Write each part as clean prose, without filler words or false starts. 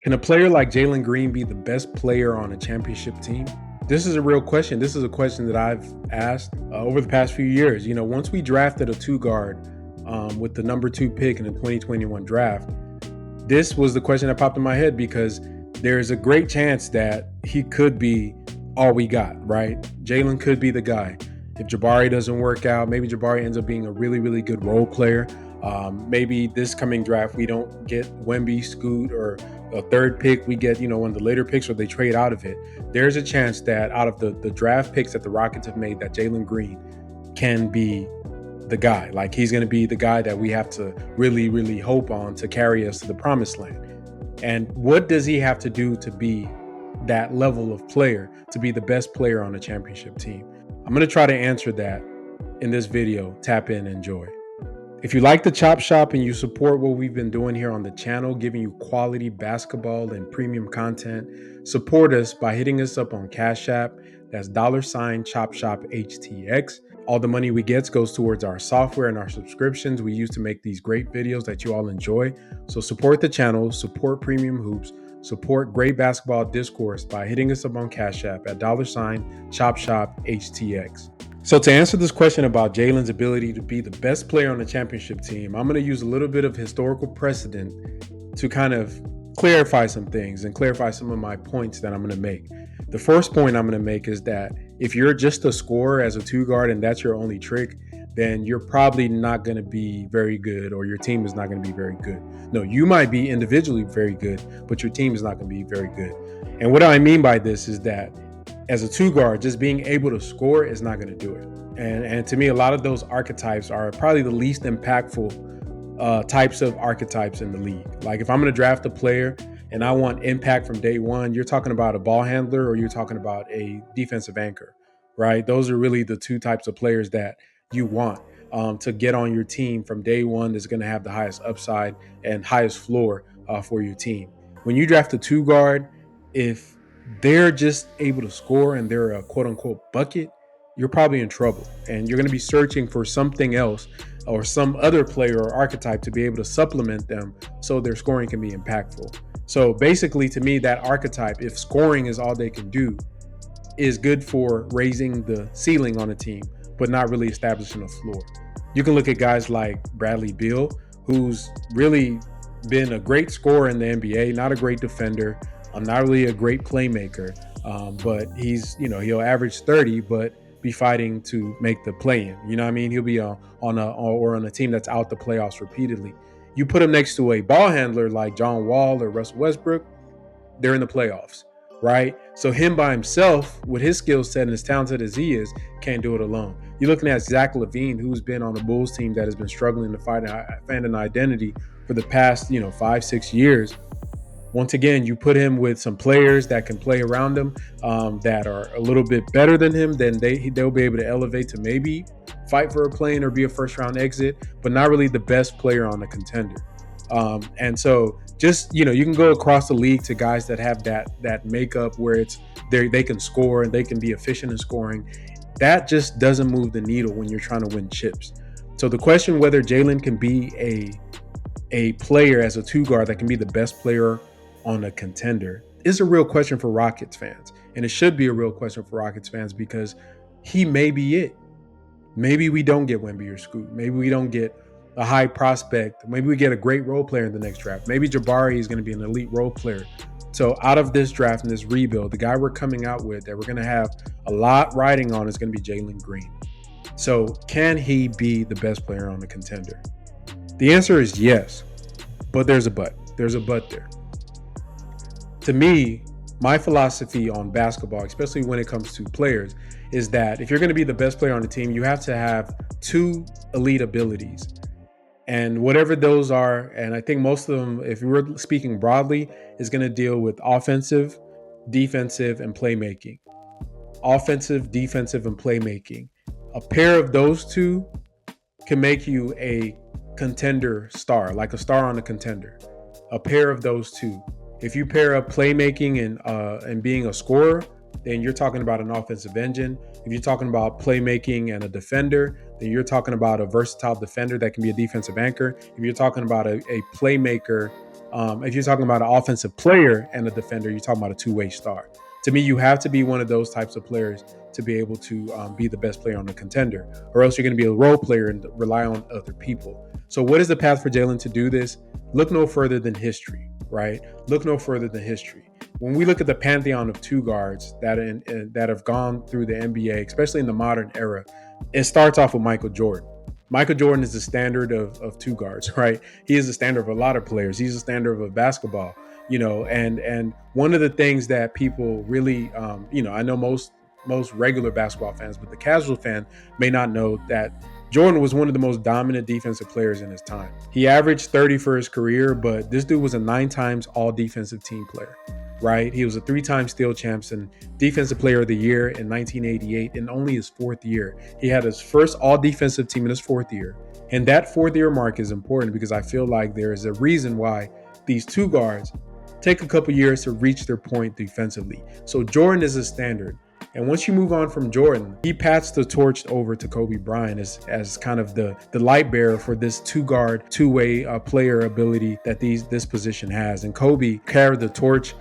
Can a player like Jalen Green be the best player on a championship team? This is a real question. This is a question that I've asked over the past few years. Once we drafted a two guard with the number 2 pick in the 2021 draft, this was the question that popped in my head because there's a great chance that he could be all we got, right? Jalen could be the guy. If Jabari doesn't work out, maybe Jabari ends up being a really, really good role player. Maybe this coming draft, we don't get Wemby, Scoot, or a third pick. We get, one of the later picks or they trade out of it. There's a chance that out of the draft picks that the Rockets have made, that Jalen Green can be the guy. Like, he's going to be the guy that we have to really, really hope on to carry us to the promised land. And what does he have to do to be that level of player, to be the best player on a championship team? I'm going to try to answer that in this video. Tap in, enjoy. If you like the Chop Shop and you support what we've been doing here on the channel, giving you quality basketball and premium content, support us by hitting us up on Cash App. That's $Chop Shop HTX. All the money we get goes towards our software and our subscriptions we use to make these great videos that you all enjoy. So support the channel, support Premium Hoops, support great basketball discourse by hitting us up on Cash App at $Chop Shop HTX. So to answer this question about Jalen's ability to be the best player on the championship team, I'm going to use a little bit of historical precedent to kind of clarify some things and clarify some of my points that I'm going to make. The first point I'm going to make is that if you're just a scorer as a two guard and that's your only trick, then you're probably not going to be very good, or your team is not going to be very good. No, you might be individually very good, but your team is not going to be very good. And what I mean by this is that as a two guard, just being able to score is not going to do it. And to me, a lot of those archetypes are probably the least impactful types of archetypes in the league. Like, if I'm going to draft a player and I want impact from day one, you're talking about a ball handler or you're talking about a defensive anchor, right? Those are really the two types of players that you want to get on your team from day one, that's going to have the highest upside and highest floor for your team. When you draft a two guard, if they're just able to score and they're a quote unquote bucket, you're probably in trouble. And you're going to be searching for something else or some other player or archetype to be able to supplement them so their scoring can be impactful. So basically, to me, that archetype, if scoring is all they can do, is good for raising the ceiling on a team, but not really establishing a floor. You can look at guys like Bradley Beal, who's really been a great scorer in the NBA, not a great defender, not really a great playmaker, but he's, he'll average 30, but be fighting to make the play-in. You know what I mean? He'll be on a team that's out the playoffs repeatedly. You put him next to a ball handler like John Wall or Russell Westbrook, they're in the playoffs, right? So him by himself, with his skill set and as talented as he is, can't do it alone. You're looking at Zach Lavine, who's been on a Bulls team that has been struggling to find an identity for the past, 5-6 years. Once again, you put him with some players that can play around him that are a little bit better than him, then they'll be able to elevate to maybe fight for a play-in or be a first-round exit, but not really the best player on the contender. And so just, you can go across the league to guys that have that makeup where it's they can score and they can be efficient in scoring. That just doesn't move the needle when you're trying to win chips. So the question whether Jalen can be a player as a two guard that can be the best player on a contender is a real question for Rockets fans. And it should be a real question for Rockets fans because he may be it. Maybe we don't get Wemby or Scoot. Maybe we don't get a high prospect. Maybe we get a great role player in the next draft. Maybe Jabari is going to be an elite role player. So out of this draft and this rebuild, the guy we're coming out with that we're going to have a lot riding on is going to be Jalen Green. So can he be the best player on the contender? The answer is yes, but there's a but. There's a but there. To me, my philosophy on basketball, especially when it comes to players, is that if you're going to be the best player on the team, you have to have two elite abilities. And whatever those are, and I think most of them, if we're speaking broadly, is going to deal with offensive, defensive, and playmaking. Offensive, defensive, and playmaking. A pair of those two can make you a contender star, like a star on a contender. A pair of those two. If you pair up playmaking and being a scorer, then you're talking about an offensive engine. If you're talking about playmaking and a defender, then you're talking about a versatile defender that can be a defensive anchor. If you're talking about a playmaker If you're talking about an offensive player and a defender, you're talking about a two-way star. To me, you have to be one of those types of players to be able to be the best player on the contender, or else you're going to be a role player and rely on other people. So, what is the path for Jalen to do this? Look no further than history, right? Look no further than history. When we look at the pantheon of two guards that have gone through the NBA, especially in the modern era, it starts off with Michael Jordan. Michael Jordan is the standard of two guards, right? He is the standard of a lot of players. He's the standard of basketball, and one of the things that people really, I know most regular basketball fans, but the casual fan may not know that Jordan was one of the most dominant defensive players in his time. He averaged 30 for his career, but this dude was a 9 times all defensive team player, right? He was a 3-time steal champs and defensive player of the year in 1988 in only his 4th year. He had his first all defensive team in his 4th year. And that 4th year mark is important because I feel like there is a reason why these two guards take a couple years to reach their point defensively. So Jordan is a standard. And once you move on from Jordan, he passed the torch over to Kobe Bryant as kind of the light bearer for this two-guard, two-way player ability that this position has. And Kobe carried the torch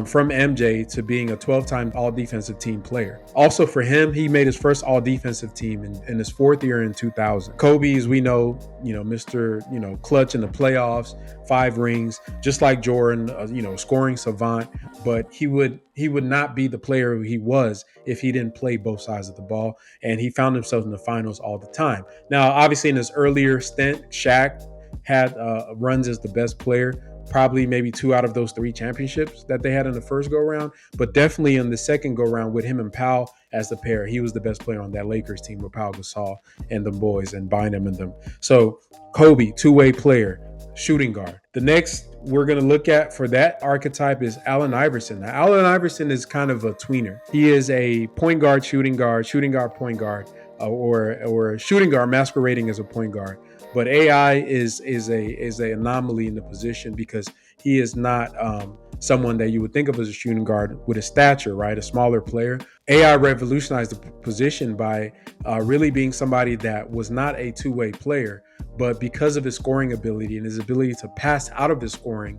from MJ to being a 12-time all-defensive team player. Also for him, he made his first all-defensive team in his 4th year in 2000. Kobe, as we know, Mr. Clutch in the playoffs, 5 rings, just like Jordan, scoring savant. But he would not be the player he was if he didn't play both sides of the ball. And he found himself in the finals all the time. Now, obviously, in his earlier stint, Shaq had runs as the best player. Probably maybe 2 out of those 3 championships that they had in the first go round, but definitely in the second go round with him and Powell as the pair, he was the best player on that Lakers team with Powell, Gasol, and the boys and Bynum and them. So Kobe, two-way player, shooting guard. The next we're going to look at for that archetype is Allen Iverson. Now, Allen Iverson is kind of a tweener. He is a point guard, shooting guard, point guard, or shooting guard masquerading as a point guard. But AI is a anomaly in the position because he is not someone that you would think of as a shooting guard with a stature, right? A smaller player. AI revolutionized the position by really being somebody that was not a two-way player, but because of his scoring ability and his ability to pass out of his scoring,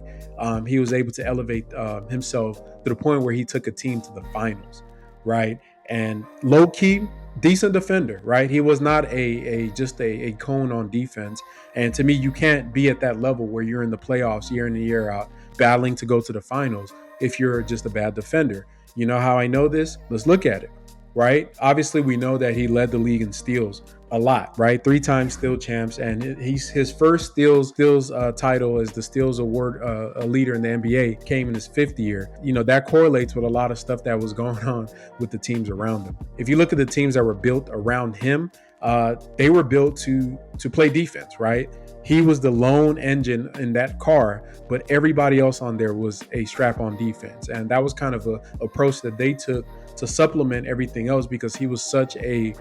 he was able to elevate himself to the point where he took a team to the finals, right? And low key, decent defender, right? He was not just a cone on defense. And to me, you can't be at that level where you're in the playoffs year in and year out, battling to go to the finals if you're just a bad defender. You know how I know this? Let's look at it, right? Obviously, we know that he led the league in steals a lot, right? 3-time steal champs, and his first steals title as the steals award a leader in the NBA came in his 5th year. That correlates with a lot of stuff that was going on with the teams around him. If you look at the teams that were built around him, they were built to play defense, right? He was the lone engine in that car, but everybody else on there was a strap-on defense, and that was kind of a approach that they took to supplement everything else because he was such a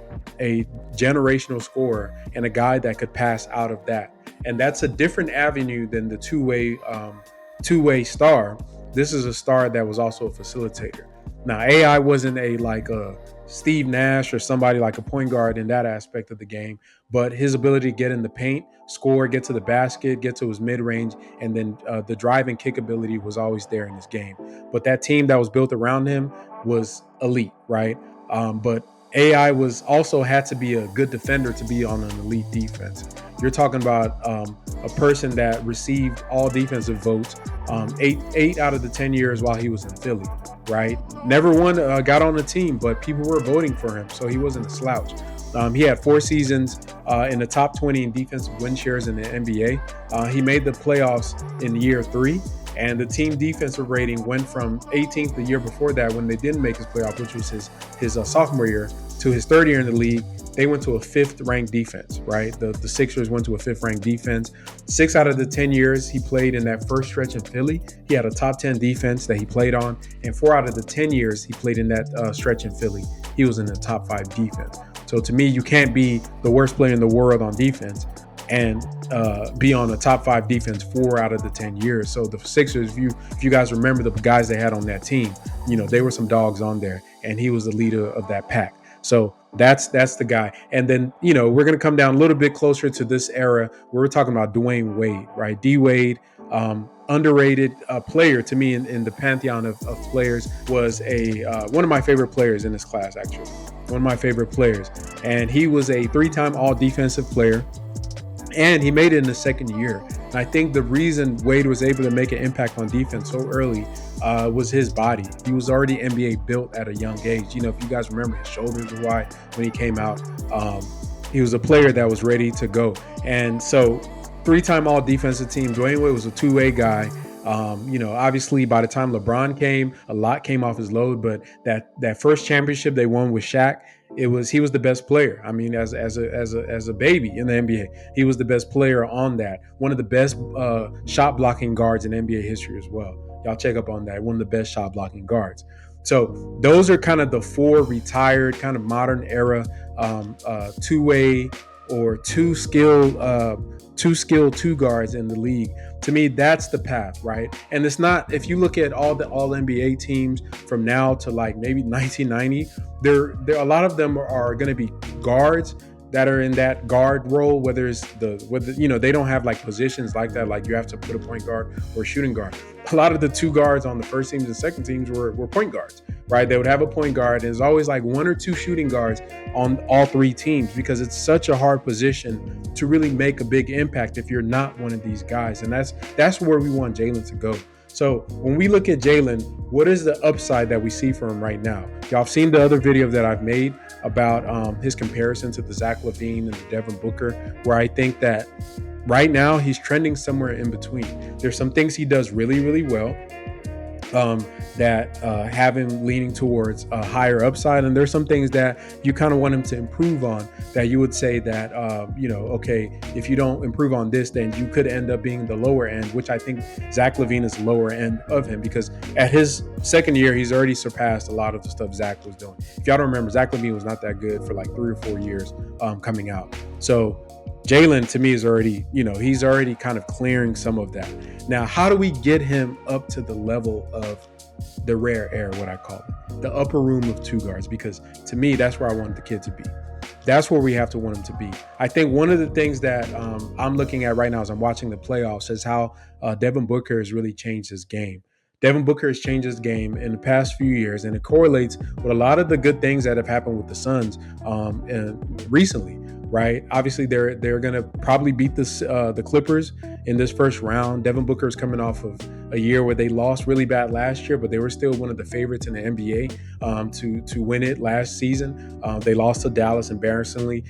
generational scorer and a guy that could pass out of that. And that's a different avenue than the two-way star. This is a star that was also a facilitator. Now, AI wasn't a Steve Nash or somebody like a point guard in that aspect of the game, but his ability to get in the paint, score, get to the basket, get to his mid-range, and then the drive and kick ability was always there in his game. But that team that was built around him was elite, right? But AI was also had to be a good defender to be on an elite defense. You're talking about a person that received all defensive votes 8 out of the 10 years while he was in Philly, right? Never won, got on the team, but people were voting for him, so he wasn't a slouch. He had 4 seasons in the top 20 in defensive win shares in the NBA. He made the playoffs in year 3. And the team defensive rating went from 18th the year before that when they didn't make his playoff, which was his sophomore year, to his 3rd year in the league. They went to a 5th ranked defense, right? The Sixers went to a 5th ranked defense. 6 out of the 10 years he played in that first stretch in Philly, he had a top 10 defense that he played on. And 4 out of the 10 years he played in that stretch in Philly, he was in the top 5 defense. So to me, you can't be the worst player in the world on defense and be on a top 5 defense 4 out of the 10 years. So the Sixers, if you guys remember the guys they had on that team, they were some dogs on there, and he was the leader of that pack. So that's the guy. And then, we're going to come down a little bit closer to this era where we're talking about Dwayne Wade, right? D Wade, underrated player to me in the pantheon of players was a one of my favorite players in this class, actually. One of my favorite players. And he was a 3-time all defensive player, and he made it in the second year. And I think the reason Wade was able to make an impact on defense so early was his body. He was already NBA built at a young age. You know, if you guys remember, his shoulders were wide when he came out. He was a player that was ready to go. And so 3-time all defensive team, Dwayne Wade was a two-way guy. You know, obviously by the time LeBron came, a lot came off his load, but that first championship they won with Shaq, he was the best player. I mean, as a baby in the NBA, he was the best player on that. One of the best shot blocking guards in NBA history as well. Y'all check up on that. One of the best shot blocking guards. So those are kind of the 4 retired, kind of modern era two-way or two skill two guards in the league. To me, that's the path, right? And it's not, if you look at all the all NBA teams from now to like maybe 1990, there a lot of them are going to be guards that are in that guard role, whether you know, they don't have like positions like that, like you have to put a point guard or a shooting guard. A lot of the 2 guards on the first teams and second teams were point guards, right? They would have a point guard, and there's always like 1 or 2 shooting guards on all 3 teams, because it's such a hard position to really make a big impact if you're not one of these guys. And that's where we want Jalen to go. So when we look at Jalen, what is the upside that we see for him right now? Y'all have seen the other video that I've made about his comparison to the Zach Lavine and the Devin Booker, where I think that right now he's trending somewhere in between. There's some things he does really, really well that have him leaning towards a higher upside, and there's some things that you kind of want him to improve on, that you would say that you know, okay, if you don't improve on this, then you could end up being the lower end, which I think Zach Lavine is the lower end of him, because at his second year he's already surpassed a lot of the stuff Zach was doing. If y'all don't remember, Zach Lavine was not that good for like 3 or 4 years coming out. So Jalen, to me, is already, you know, he's already kind of clearing some of that. Now, how do we get him up to the level of the rare air, what I call it, the upper room of 2 guards? Because to me, that's where I wanted the kid to be. That's where we have to want him to be. I think one of the things that I'm looking at right now as I'm watching the playoffs is how Devin Booker has really changed his game. Devin Booker has changed his game in the past few years, and it correlates with a lot of the good things that have happened with the Suns recently. Right, obviously they're gonna probably beat the Clippers in this first round. Devin Booker is coming off of a year where they lost really bad last year, but they were still one of the favorites in the NBA to win it last season. They lost to Dallas embarrassingly.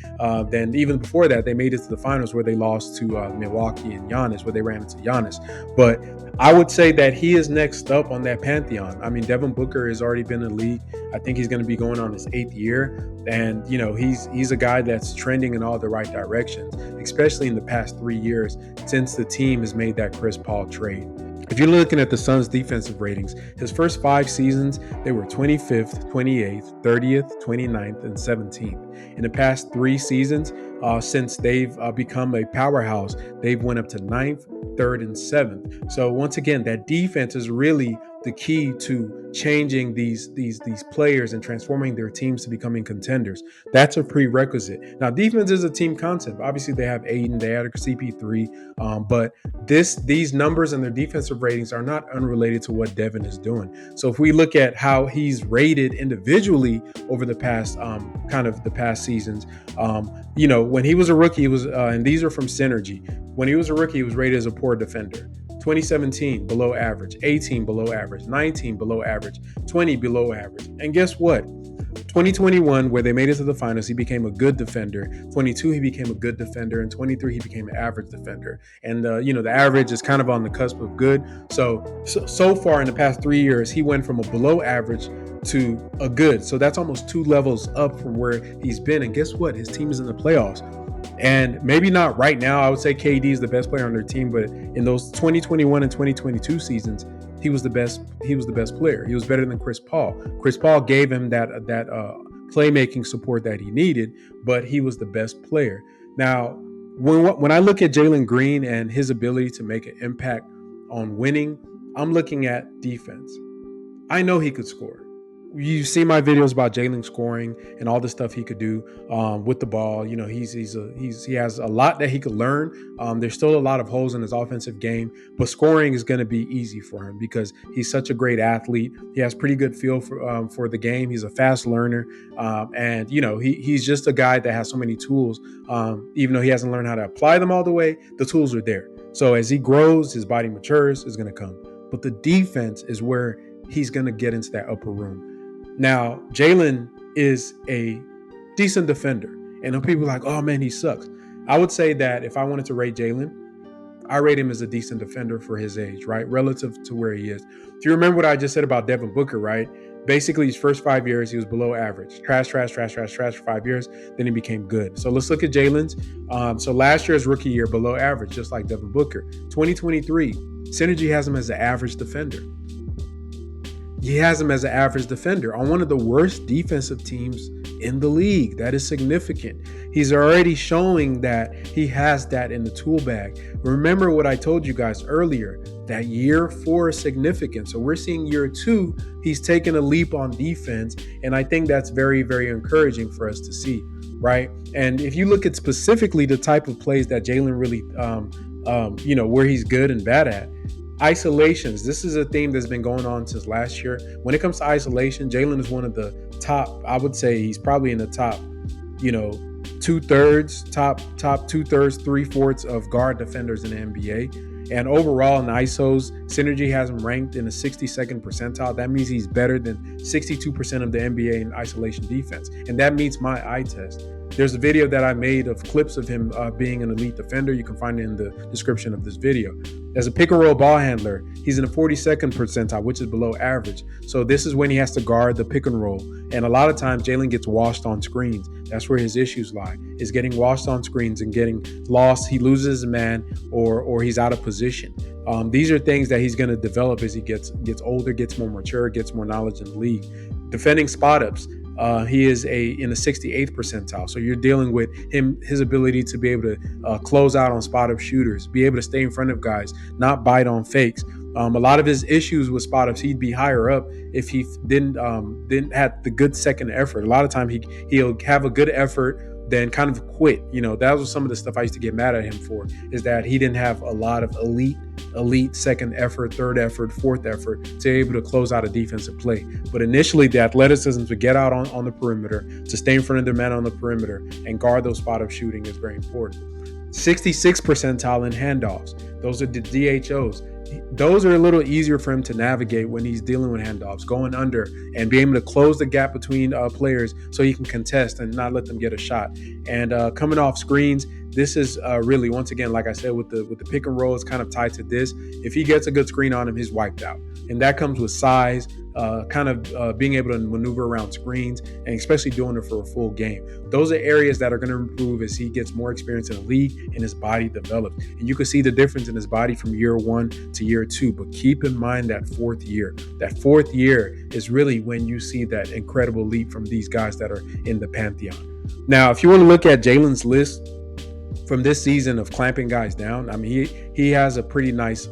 Then even before that, they made it to the finals where they lost to Milwaukee and Giannis, where they ran into Giannis. But I would say that he is next up on that pantheon. I mean, Devin Booker has already been in the league. I think he's going to be going on his 8th year. And, you know, he's a guy that's trending in all the right directions, especially in the past 3 years since the team has made that Chris Paul trade. If you're looking at the Suns' defensive ratings, his first 5 seasons, they were 25th, 28th, 30th, 29th, and 17th. In the past 3 seasons, since they've become a powerhouse, they've went up to 9th, 3rd, and 7th. So once again, that defense is really the key to changing these players and transforming their teams to becoming contenders. That's a prerequisite. Now, defense is a team concept. Obviously, they have Aiden, they had CP3, but these numbers and their defensive ratings are not unrelated to what Devin is doing. So if we look at how he's rated individually over the past past seasons, you know, when he was a rookie, he was and these are from Synergy. When he was a rookie, he was rated as a poor defender. 2017, below average. 18, below average. 19, below average. 20, below average. And guess what? 2021, where they made it to the finals, he became a good defender. 22, he became a good defender. And 23, he became an average defender. And, you know, the average is kind of on the cusp of good. So far in the past 3 years, he went from a below average to a good. So that's almost 2 levels up from where he's been. And guess what? His team is in the playoffs. And maybe not right now. I would say KD is the best player on their team, but in those 2021 and 2022 seasons, he was the best player. He was better than Chris Paul. Chris Paul gave him that playmaking support that he needed, but he was the best player. Now, when I look at Jalen Green and his ability to make an impact on winning, I'm looking at defense. I know he could score. You see my videos about Jalen scoring and all the stuff he could do with the ball. You know, he has a lot that he could learn. There's still a lot of holes in his offensive game, but scoring is going to be easy for him because he's such a great athlete. He has pretty good feel for the game. He's a fast learner, and you know he's just a guy that has so many tools. Even though he hasn't learned how to apply them all the way, the tools are there. So as he grows, his body matures, is going to come. But the defense is where he's going to get into that upper room. Now, Jalen is a decent defender. And people are like, oh man, he sucks. I would say that if I wanted to rate Jalen, I rate him as a decent defender for his age, right? Relative to where he is. If you remember what I just said about Devin Booker, right? Basically, his first 5 years, he was below average. Trash for 5 years. Then he became good. So let's look at Jalen's. So last year's rookie year, below average, just like Devin Booker. 2023, Synergy has him as an average defender. He has him as an average defender on one of the worst defensive teams in the league. That is significant. He's already showing that he has that in the tool bag. Remember what I told you guys earlier, that year 4 is significant. So we're seeing year 2, he's taken a leap on defense. And I think that's very, very encouraging for us to see, right? And if you look at specifically the type of plays that Jalen really, where he's good and bad at, isolations. This is a theme that's been going on since last year. When it comes to isolation, Jalen is one of the top, I would say he's probably in the top, top 2/3, 3/4 of guard defenders in the NBA. And overall in ISOs, Synergy has him ranked in the 62nd percentile. That means he's better than 62% of the NBA in isolation defense. And that meets my eye test. There's a video that I made of clips of him being an elite defender. You can find it in the description of this video. As a pick and roll ball handler, he's in the 42nd percentile, which is below average. So this is when he has to guard the pick and roll. And a lot of times Jalen gets washed on screens. That's where his issues lie, is getting washed on screens and getting lost. He loses his man or he's out of position. These are things that he's going to develop as he gets older, gets more mature, gets more knowledge in the league. Defending spot ups. He is in the 68th percentile. So you're dealing with his ability to be able to close out on spot up shooters, be able to stay in front of guys, not bite on fakes. A lot of his issues with spot ups, he'd be higher up if he didn't have the good second effort. A lot of time he'll have a good effort, then kind of quit. That was some of the stuff I used to get mad at him for, is that he didn't have a lot of elite second effort, third effort, fourth effort to be able to close out a defensive play. But initially, the athleticism to get out on the perimeter, to stay in front of the man on the perimeter and guard those spot up shooting is very important. 66th percentile in handoffs. Those are the DHOs. Those are a little easier for him to navigate when he's dealing with handoffs, going under and being able to close the gap between players so he can contest and not let them get a shot. And coming off screens, this is really, once again, like I said, with the pick and roll, it's kind of tied to this. If he gets a good screen on him, he's wiped out. And that comes with size, being able to maneuver around screens, and especially doing it for a full game. Those are areas that are going to improve as he gets more experience in the league and his body develops. And you can see the difference in his body from year 1 to year 2. But keep in mind that fourth year. That fourth year is really when you see that incredible leap from these guys that are in the Pantheon. Now, if you want to look at Jalen's list from this season of clamping guys down, I mean, he has a pretty nice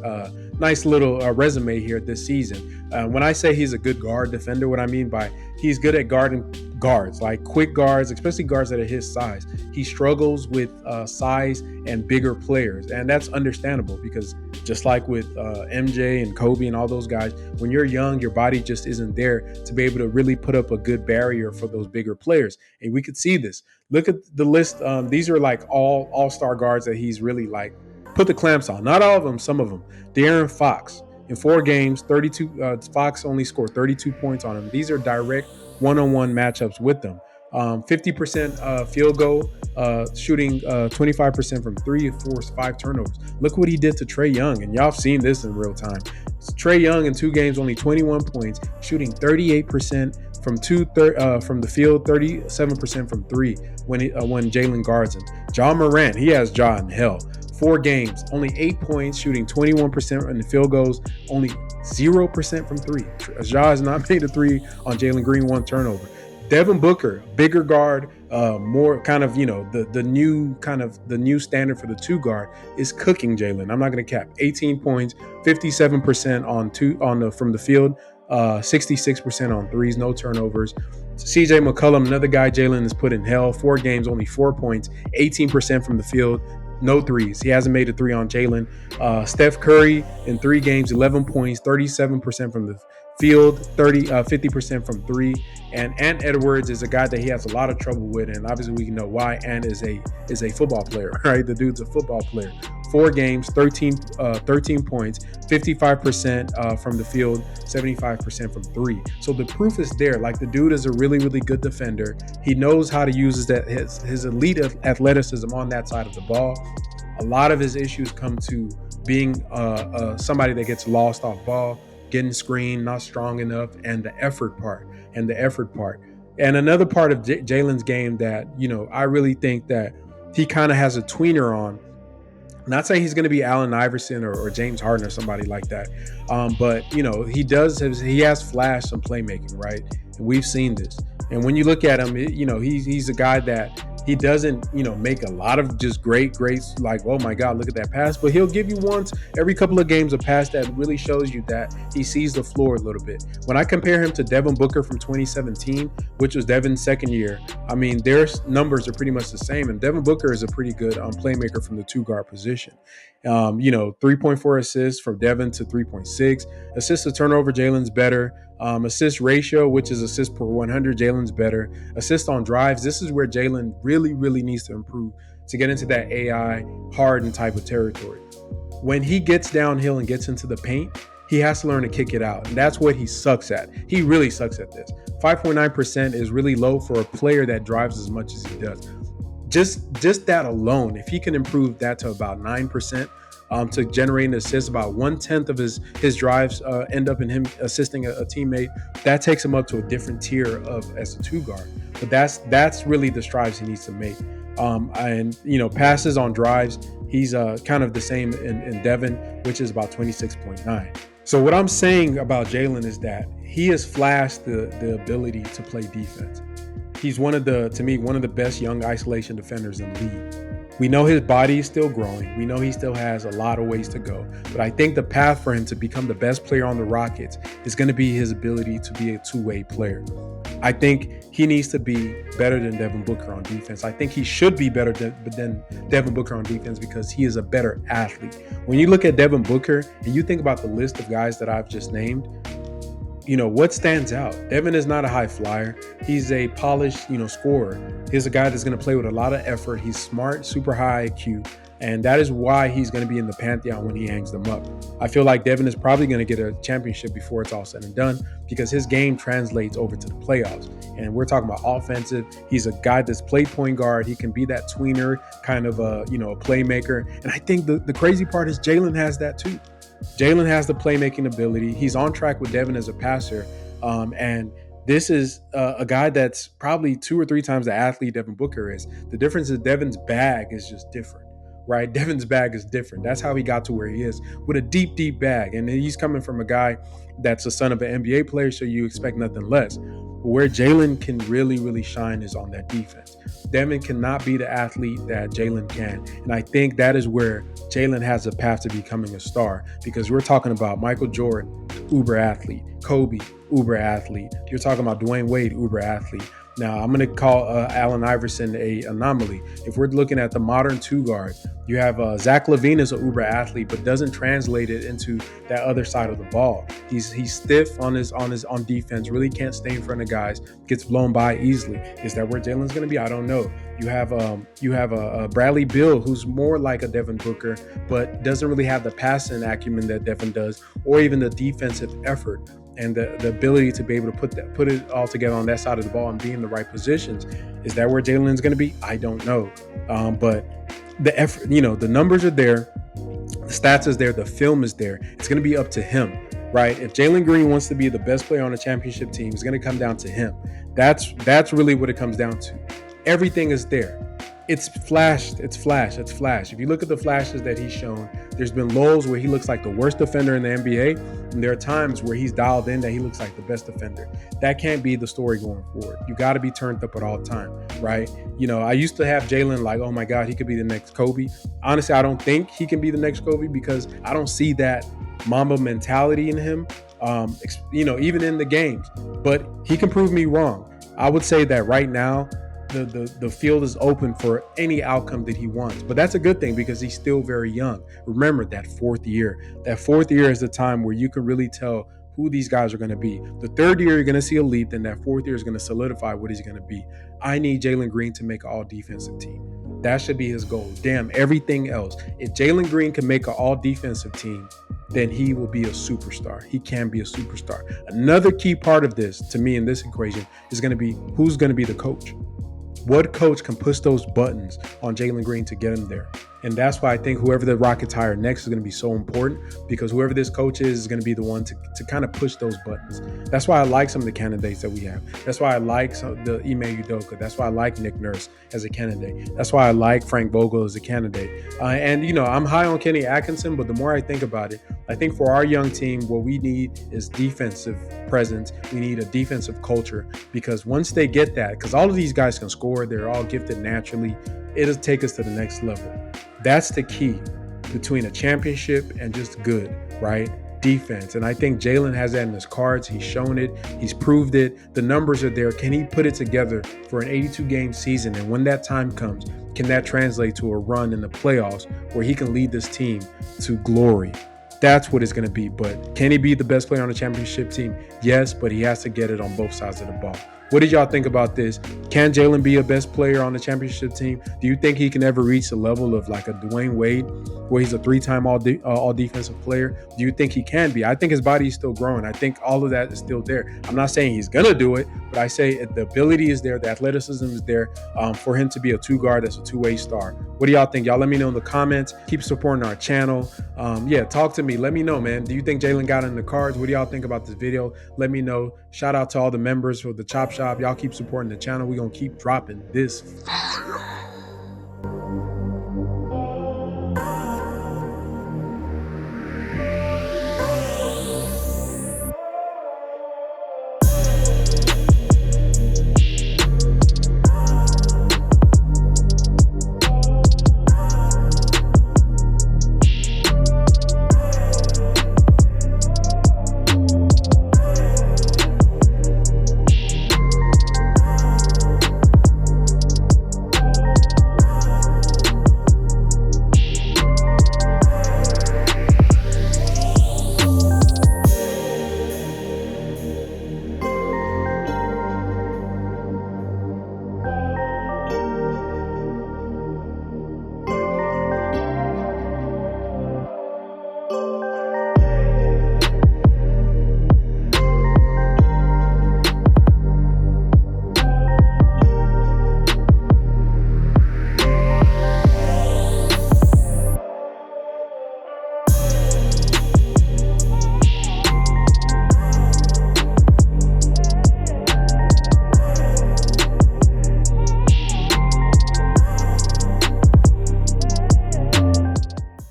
little resume here this season. When I say he's a good guard defender, what I mean by he's good at guarding guards, like quick guards, especially guards that are his size. He struggles with size and bigger players, and that's understandable because just like with MJ and Kobe and all those guys, when you're young, your body just isn't there to be able to really put up a good barrier for those bigger players. And we could see this. Look at the list. These are like all-star guards that he's really like put the clamps on. Not all of them, some of them. De'Aaron Fox. In 4 games, 32. Fox only scored 32 points on him. These are direct one-on-one matchups with them. 50% field goal, shooting 25% from 3, forced 5 turnovers. Look what he did to Trae Young, and y'all have seen this in real time. Trae Young in 2 games, only 21 points, shooting 38% from the field, 37% from 3 when Jalen guards him. John Morant, he has Ja in hell. 4 games, only 8 points, shooting 21% in the field goals, only 0% from 3. Ja has not made a 3 on Jalen Green, 1 turnover. Devin Booker, bigger guard, more kind of, the new standard for the 2 guard is cooking Jalen. I'm not going to cap. 18 points, 57% from the field, 66% on threes, no turnovers. CJ McCollum, another guy Jalen has put in hell. 4 games, only 4 points, 18% from the field, no threes. He hasn't made a three on Jalen. Steph Curry in 3 games, 11 points, 37% from the field, 50% from three. And Ant Edwards is a guy that he has a lot of trouble with, and obviously we know why. Ant is a football player, right? The dude's a football player. 4 games, 13 points, 55% from the field, 75% from three. So the proof is there. Like, the dude is a really, really good defender. He knows how to use his elite athleticism on that side of the ball. A lot of his issues come to being somebody that gets lost off ball, getting screened, not strong enough, and the effort part. And another part of Jalen's game that, I really think that he kind of has a tweener on. Not saying he's going to be Allen Iverson or James Harden or somebody like that, but he has flashed some playmaking, right? And we've seen this. And when you look at him, he's a guy that he doesn't, make a lot of just great, like, oh my God, look at that pass. But he'll give you once every couple of games a pass that really shows you that he sees the floor a little bit. When I compare him to Devin Booker from 2017, which was Devin's second year, I mean, their numbers are pretty much the same. And Devin Booker is a pretty good playmaker from the 2-guard position. 3.4 assists from Devin to 3.6. Assist to turnover, Jalen's better. Assist ratio, which is assists per 100, Jalen's better. Assist on drives, this is where Jalen really, really needs to improve to get into that AI Harden type of territory. When he gets downhill and gets into the paint, he has to learn to kick it out. And that's what he sucks at. He really sucks at this. 5.9% is really low for a player that drives as much as he does. Just that alone, if he can improve that to about 9%, to generate an assist, about 1/10 of his drives end up in him assisting a teammate, that takes him up to a different tier as a 2-guard. But that's really the strides he needs to make. And passes on drives, he's kind of the same in Devin, which is about 26.9. So what I'm saying about Jalen is that he has flashed the ability to play defense. He's one of the best young isolation defenders in the league. We know his body is still growing. We know he still has a lot of ways to go. But I think the path for him to become the best player on the Rockets is going to be his ability to be a two-way player. I think he needs to be better than Devin Booker on defense. I think he should be better than Devin Booker on defense because he is a better athlete. When you look at Devin Booker and you think about the list of guys that I've just named, what stands out? Devin is not a high flyer. He's a polished, scorer. He's a guy that's going to play with a lot of effort. He's smart, super high IQ, and that is why he's going to be in the pantheon when he hangs them up. I feel like Devin is probably going to get a championship before it's all said and done because his game translates over to the playoffs. And we're talking about offensive. He's a guy that's played point guard. He can be that tweener, kind of a playmaker. And I think the crazy part is Jalen has that too. Jalen has the playmaking ability. He's on track with Devin as a passer. And this is a guy that's probably 2 or 3 times the athlete Devin Booker is. The difference is Devin's bag is just different, right? Devin's bag is different. That's how he got to where he is, with a deep, deep bag. And he's coming from a guy that's a son of an NBA player, so you expect nothing less. But where Jalen can really, really shine is on that defense. Devin cannot be the athlete that Jalen can. And I think that is where Jalen has a path to becoming a star, because we're talking about Michael Jordan, uber athlete, Kobe, uber athlete. You're talking about Dwayne Wade, uber athlete. Now, I'm going to call Allen Iverson a anomaly. If we're looking at the modern 2-guard, you have Zach Lavine is an uber athlete, but doesn't translate it into that other side of the ball. He's stiff on defense, really can't stay in front of guys, gets blown by easily. Is that where Jalen's going to be? I don't know. You have a Bradley Beal, who's more like a Devin Booker, but doesn't really have the passing acumen that Devin does, or even the defensive effort and the ability to be able to put it all together on that side of the ball and be in the right positions. Is that where Jalen's going to be? I don't know. But the effort, the numbers are there, the stats is there, the film is there. It's going to be up to him, right? If Jalen Green wants to be the best player on a championship team, it's going to come down to him. That's really what it comes down to. Everything is there. It's flash. If you look at the flashes that he's shown, there's been lulls where he looks like the worst defender in the NBA, and there are times where he's dialed in that he looks like the best defender. That can't be the story going forward. You got to be turned up at all time, right? I used to have Jalen like, oh my God, he could be the next Kobe. Honestly, I don't think he can be the next Kobe because I don't see that Mamba mentality in him. even in the games. But he can prove me wrong. I would say that right now, the field is open for any outcome that he wants. But that's a good thing because he's still very young. Remember that fourth year. That fourth year is the time where you can really tell who these guys are going to be. The third year, you're going to see a leap. Then that fourth year is going to solidify what he's going to be. I need Jalen Green to make an all-defensive team. That should be his goal. Damn, everything else. If Jalen Green can make an all-defensive team, then he will be a superstar. He can be a superstar. Another key part of this, to me, in this equation, is going to be who's going to be the coach. What coach can push those buttons on Jalen Green to get him there? And that's why I think whoever the Rockets hire next is going to be so important, because whoever this coach is going to be the one to kind of push those buttons. That's why I like some of the candidates that we have. That's why I like the Ime Udoka. That's why I like Nick Nurse as a candidate. That's why I like Frank Vogel as a candidate. I'm high on Kenny Atkinson, but the more I think about it, I think for our young team, what we need is defensive presence. We need a defensive culture, because once they get that, because all of these guys can score, they're all gifted naturally, it'll take us to the next level. That's the key between a championship and just good, right? Defense. And I think Jalen has that in his cards. He's shown it. He's proved it. The numbers are there. Can he put it together for an 82-game season? And when that time comes, can that translate to a run in the playoffs where he can lead this team to glory? That's what it's going to be. But can he be the best player on the championship team? Yes, but he has to get it on both sides of the ball. What did y'all think about this? Can Jalen be a best player on the championship team? Do you think he can ever reach the level of like a Dwayne Wade, where he's a three-time all defensive player? Do you think he can be? I think his body is still growing. I think all of that is still there. I'm not saying he's going to do it, but I say the ability is there. The athleticism is there for him to be a two-guard that's a two-way star. What do y'all think? Y'all let me know in the comments. Keep supporting our channel. Talk to me. Let me know, man. Do you think Jalen got in the cards? What do y'all think about this video? Let me know. Shout out to all the members for the Chop Shop. Y'all keep supporting the channel. We're going to keep dropping this fire.